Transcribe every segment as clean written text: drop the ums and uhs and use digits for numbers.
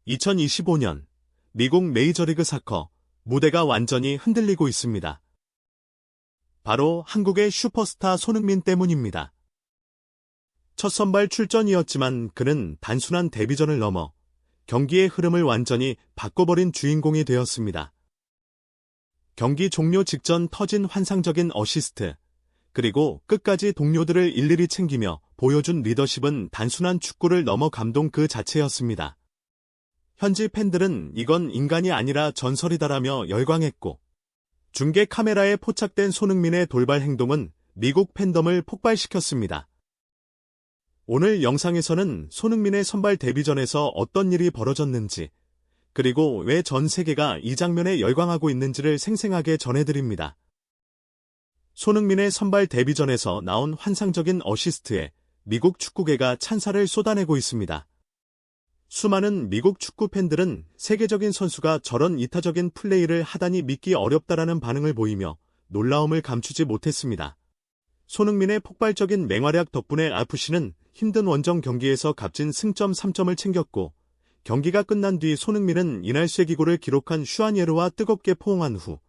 2025년 미국 메이저리그 사커 무대가 완전히 흔들리고 있습니다. 바로 한국의 슈퍼스타 손흥민 때문입니다. 첫 선발 출전이었지만 그는 단순한 데뷔전을 넘어 경기의 흐름을 완전히 바꿔버린 주인공이 되었습니다. 경기 종료 직전 터진 환상적인 어시스트, 그리고 끝까지 동료들을 일일이 챙기며 보여준 리더십은 단순한 축구를 넘어 감동 그 자체였습니다. 현지 팬들은 이건 인간이 아니라 전설이다라며 열광했고, 중계 카메라에 포착된 손흥민의 돌발 행동은 미국 팬덤을 폭발시켰습니다. 오늘 영상에서는 손흥민의 선발 데뷔전에서 어떤 일이 벌어졌는지, 그리고 왜 전 세계가 이 장면에 열광하고 있는지를 생생하게 전해드립니다. 손흥민의 선발 데뷔전에서 나온 환상적인 어시스트에 미국 축구계가 찬사를 쏟아내고 있습니다. 수많은 미국 축구 팬들은 세계적인 선수가 저런 이타적인 플레이를 하다니 믿기 어렵다라는 반응을 보이며 놀라움을 감추지 못했습니다. 손흥민의 폭발적인 맹활약 덕분에 RFC는 힘든 원정 경기에서 값진 승점 3점을 챙겼고, 경기가 끝난 뒤 손흥민은 이날 쐐기골을 기록한 슈아니에르와 뜨겁게 포옹한 후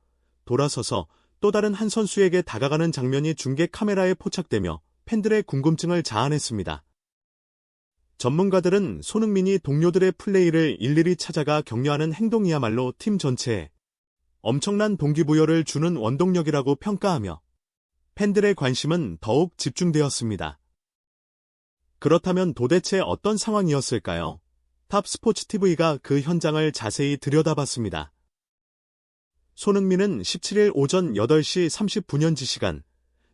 돌아서서 또 다른 한 선수에게 다가가는 장면이 중계 카메라에 포착되며 팬들의 궁금증을 자아냈습니다. 전문가들은 손흥민이 동료들의 플레이를 일일이 찾아가 격려하는 행동이야말로 팀 전체에 엄청난 동기부여를 주는 원동력이라고 평가하며 팬들의 관심은 더욱 집중되었습니다. 그렇다면 도대체 어떤 상황이었을까요? 탑스포츠TV가 그 현장을 자세히 들여다봤습니다. 손흥민은 17일 오전 8시 39년지 시간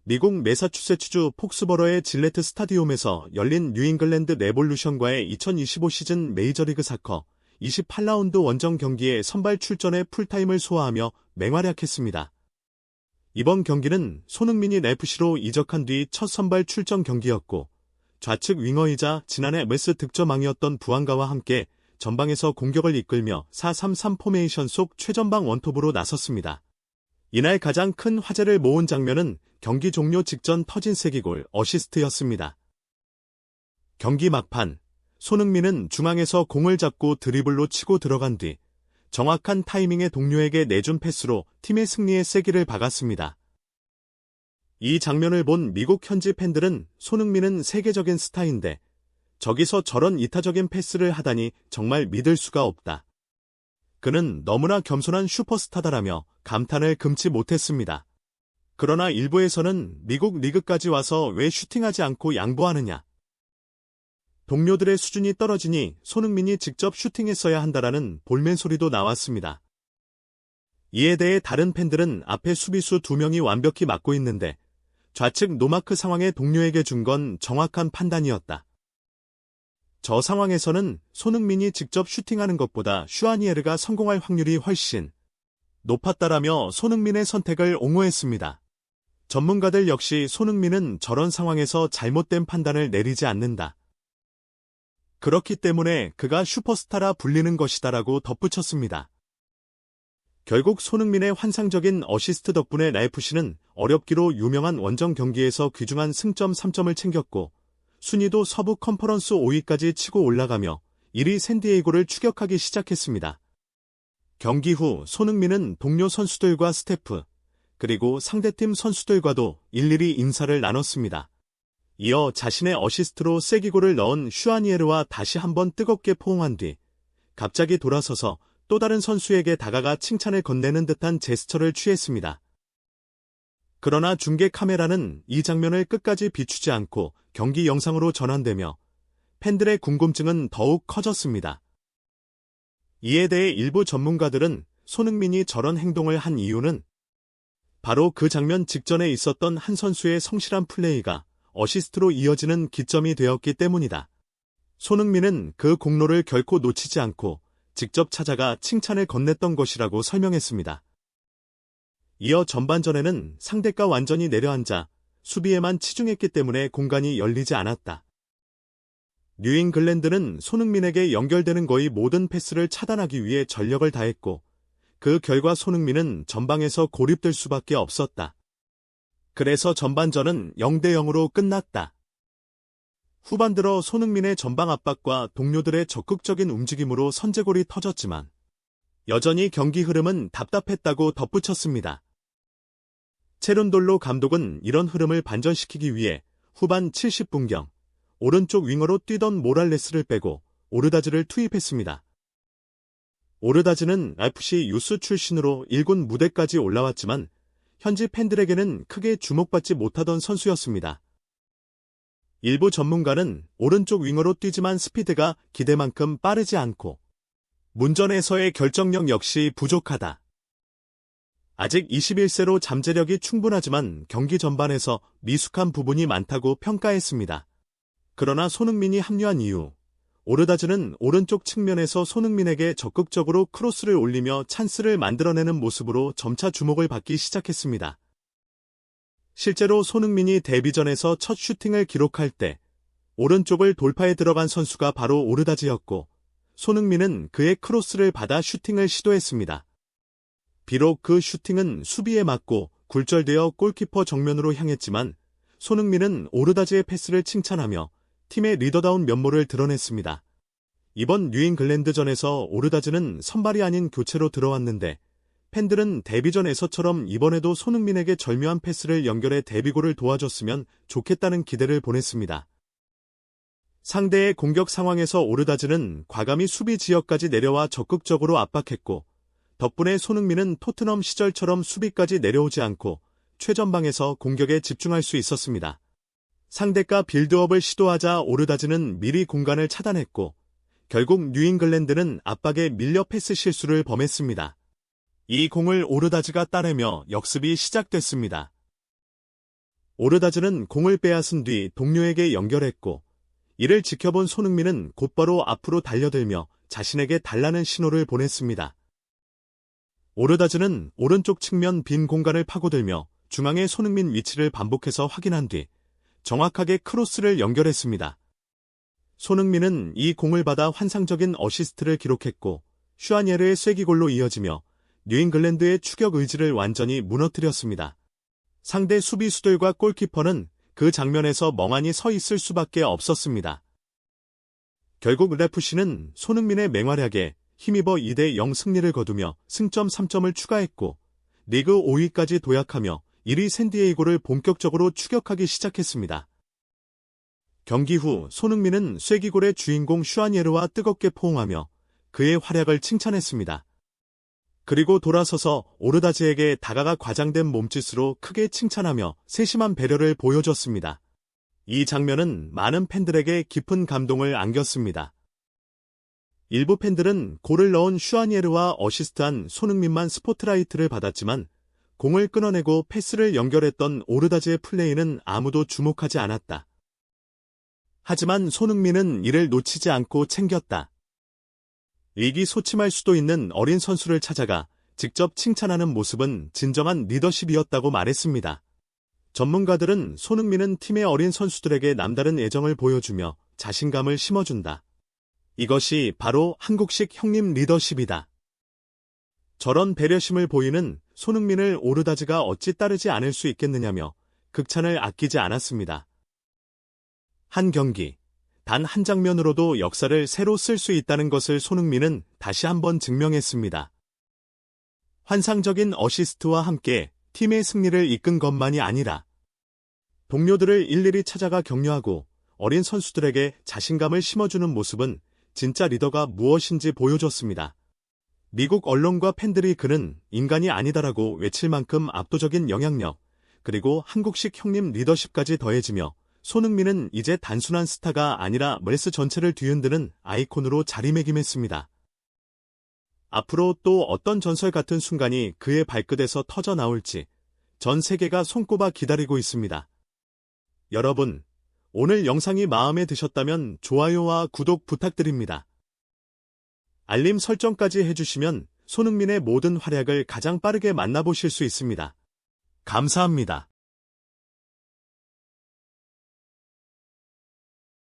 미국 매사추세츠주 폭스버러의 질레트 스타디움에서 열린 뉴잉글랜드 레볼루션과의 2025 시즌 메이저리그 사커 28라운드 원정 경기에 선발 출전해 풀타임을 소화하며 맹활약했습니다. 이번 경기는 손흥민이 FC로 이적한 뒤 첫 선발 출전 경기였고, 좌측 윙어이자 지난해 MS 득점왕이었던 부안가와 함께 전방에서 공격을 이끌며 4-3-3 포메이션 속 최전방 원톱으로 나섰습니다. 이날 가장 큰 화제를 모은 장면은 경기 종료 직전 터진 쐐기골 어시스트였습니다. 경기 막판, 손흥민은 중앙에서 공을 잡고 드리블로 치고 들어간 뒤 정확한 타이밍에 동료에게 내준 패스로 팀의 승리에 쐐기를 박았습니다. 이 장면을 본 미국 현지 팬들은 손흥민은 세계적인 스타인데 저기서 저런 이타적인 패스를 하다니 정말 믿을 수가 없다. 그는 너무나 겸손한 슈퍼스타다라며 감탄을 금치 못했습니다. 그러나 일부에서는 미국 리그까지 와서 왜 슈팅하지 않고 양보하느냐, 동료들의 수준이 떨어지니 손흥민이 직접 슈팅했어야 한다라는 볼멘 소리도 나왔습니다. 이에 대해 다른 팬들은 앞에 수비수 2명이 완벽히 막고 있는데 좌측 노마크 상황에 동료에게 준 건 정확한 판단이었다. 저 상황에서는 손흥민이 직접 슈팅하는 것보다 슈아니에르가 성공할 확률이 훨씬 높았다라며 손흥민의 선택을 옹호했습니다. 전문가들 역시 손흥민은 저런 상황에서 잘못된 판단을 내리지 않는다. 그렇기 때문에 그가 슈퍼스타라 불리는 것이다라고 덧붙였습니다. 결국 손흥민의 환상적인 어시스트 덕분에 RFC는 어렵기로 유명한 원정 경기에서 귀중한 승점 3점을 챙겼고, 순위도 서부 컨퍼런스 5위까지 치고 올라가며 1위 샌디에이고를 추격하기 시작했습니다. 경기 후 손흥민은 동료 선수들과 스태프, 그리고 상대팀 선수들과도 일일이 인사를 나눴습니다. 이어 자신의 어시스트로 쐐기골을 넣은 슈아니에르와 다시 한번 뜨겁게 포옹한 뒤 갑자기 돌아서서 또 다른 선수에게 다가가 칭찬을 건네는 듯한 제스처를 취했습니다. 그러나 중계 카메라는 이 장면을 끝까지 비추지 않고 경기 영상으로 전환되며 팬들의 궁금증은 더욱 커졌습니다. 이에 대해 일부 전문가들은 손흥민이 저런 행동을 한 이유는 바로 그 장면 직전에 있었던 한 선수의 성실한 플레이가 어시스트로 이어지는 기점이 되었기 때문이다. 손흥민은 그 공로를 결코 놓치지 않고 직접 찾아가 칭찬을 건넸던 것이라고 설명했습니다. 이어 전반전에는 상대가 완전히 내려앉아 수비에만 치중했기 때문에 공간이 열리지 않았다. 뉴잉글랜드는 손흥민에게 연결되는 거의 모든 패스를 차단하기 위해 전력을 다했고, 그 결과 손흥민은 전방에서 고립될 수밖에 없었다. 그래서 전반전은 0-0으로 끝났다. 후반 들어 손흥민의 전방 압박과 동료들의 적극적인 움직임으로 선제골이 터졌지만 여전히 경기 흐름은 답답했다고 덧붙였습니다. 체룬돌로 감독은 이런 흐름을 반전시키기 위해 후반 70분경 오른쪽 윙어로 뛰던 모랄레스를 빼고 오르다즈를 투입했습니다. 오르다즈는 FC 유스 출신으로 1군 무대까지 올라왔지만 현지 팬들에게는 크게 주목받지 못하던 선수였습니다. 일부 전문가는 오른쪽 윙어로 뛰지만 스피드가 기대만큼 빠르지 않고 문전에서의 결정력 역시 부족하다. 아직 21세로 잠재력이 충분하지만 경기 전반에서 미숙한 부분이 많다고 평가했습니다. 그러나 손흥민이 합류한 이후 오르다즈는 오른쪽 측면에서 손흥민에게 적극적으로 크로스를 올리며 찬스를 만들어내는 모습으로 점차 주목을 받기 시작했습니다. 실제로 손흥민이 데뷔전에서 첫 슈팅을 기록할 때 오른쪽을 돌파해 들어간 선수가 바로 오르다즈였고 손흥민은 그의 크로스를 받아 슈팅을 시도했습니다. 비록 그 슈팅은 수비에 맞고 굴절되어 골키퍼 정면으로 향했지만 손흥민은 오르다즈의 패스를 칭찬하며 팀의 리더다운 면모를 드러냈습니다. 이번 뉴잉글랜드전에서 오르다즈는 선발이 아닌 교체로 들어왔는데 팬들은 데뷔전에서처럼 이번에도 손흥민에게 절묘한 패스를 연결해 데뷔골을 도와줬으면 좋겠다는 기대를 보냈습니다. 상대의 공격 상황에서 오르다즈는 과감히 수비 지역까지 내려와 적극적으로 압박했고 덕분에 손흥민은 토트넘 시절처럼 수비까지 내려오지 않고 최전방에서 공격에 집중할 수 있었습니다. 상대가 빌드업을 시도하자 오르다즈는 미리 공간을 차단했고 결국 뉴잉글랜드는 압박에 밀려 패스 실수를 범했습니다. 이 공을 오르다즈가 따내며 역습이 시작됐습니다. 오르다즈는 공을 빼앗은 뒤 동료에게 연결했고 이를 지켜본 손흥민은 곧바로 앞으로 달려들며 자신에게 달라는 신호를 보냈습니다. 오르다즈는 오른쪽 측면 빈 공간을 파고들며 중앙의 손흥민 위치를 반복해서 확인한 뒤 정확하게 크로스를 연결했습니다. 손흥민은 이 공을 받아 환상적인 어시스트를 기록했고 슈아니에르의 쐐기골로 이어지며 뉴잉글랜드의 추격 의지를 완전히 무너뜨렸습니다. 상대 수비수들과 골키퍼는 그 장면에서 멍하니 서 있을 수밖에 없었습니다. 결국 FC는 손흥민의 맹활약에 힘입어 2대0 승리를 거두며 승점 3점을 추가했고 리그 5위까지 도약하며 1위 샌디에이고를 본격적으로 추격하기 시작했습니다. 경기 후 손흥민은 쐐기골의 주인공 슈아니에르와 뜨겁게 포옹하며 그의 활약을 칭찬했습니다. 그리고 돌아서서 오르다즈에게 다가가 과장된 몸짓으로 크게 칭찬하며 세심한 배려를 보여줬습니다. 이 장면은 많은 팬들에게 깊은 감동을 안겼습니다. 일부 팬들은 골을 넣은 슈아니에르와 어시스트한 손흥민만 스포트라이트를 받았지만 공을 끊어내고 패스를 연결했던 오르다즈의 플레이는 아무도 주목하지 않았다. 하지만 손흥민은 이를 놓치지 않고 챙겼다. 의기소침할 수도 있는 어린 선수를 찾아가 직접 칭찬하는 모습은 진정한 리더십이었다고 말했습니다. 전문가들은 손흥민은 팀의 어린 선수들에게 남다른 애정을 보여주며 자신감을 심어준다. 이것이 바로 한국식 형님 리더십이다. 저런 배려심을 보이는 손흥민을 오르다즈가 어찌 따르지 않을 수 있겠느냐며 극찬을 아끼지 않았습니다. 한 경기, 단 한 장면으로도 역사를 새로 쓸 수 있다는 것을 손흥민은 다시 한번 증명했습니다. 환상적인 어시스트와 함께 팀의 승리를 이끈 것만이 아니라 동료들을 일일이 찾아가 격려하고 어린 선수들에게 자신감을 심어주는 모습은 진짜 리더가 무엇인지 보여줬습니다. 미국 언론과 팬들이 그는 인간이 아니다라고 외칠 만큼 압도적인 영향력, 그리고 한국식 형님 리더십까지 더해지며 손흥민은 이제 단순한 스타가 아니라 멜스 전체를 뒤흔드는 아이콘으로 자리매김했습니다. 앞으로 또 어떤 전설 같은 순간이 그의 발끝에서 터져 나올지 전 세계가 손꼽아 기다리고 있습니다. 여러분, 오늘 영상이 마음에 드셨다면 좋아요와 구독 부탁드립니다. 알림 설정까지 해주시면 손흥민의 모든 활약을 가장 빠르게 만나보실 수 있습니다. 감사합니다.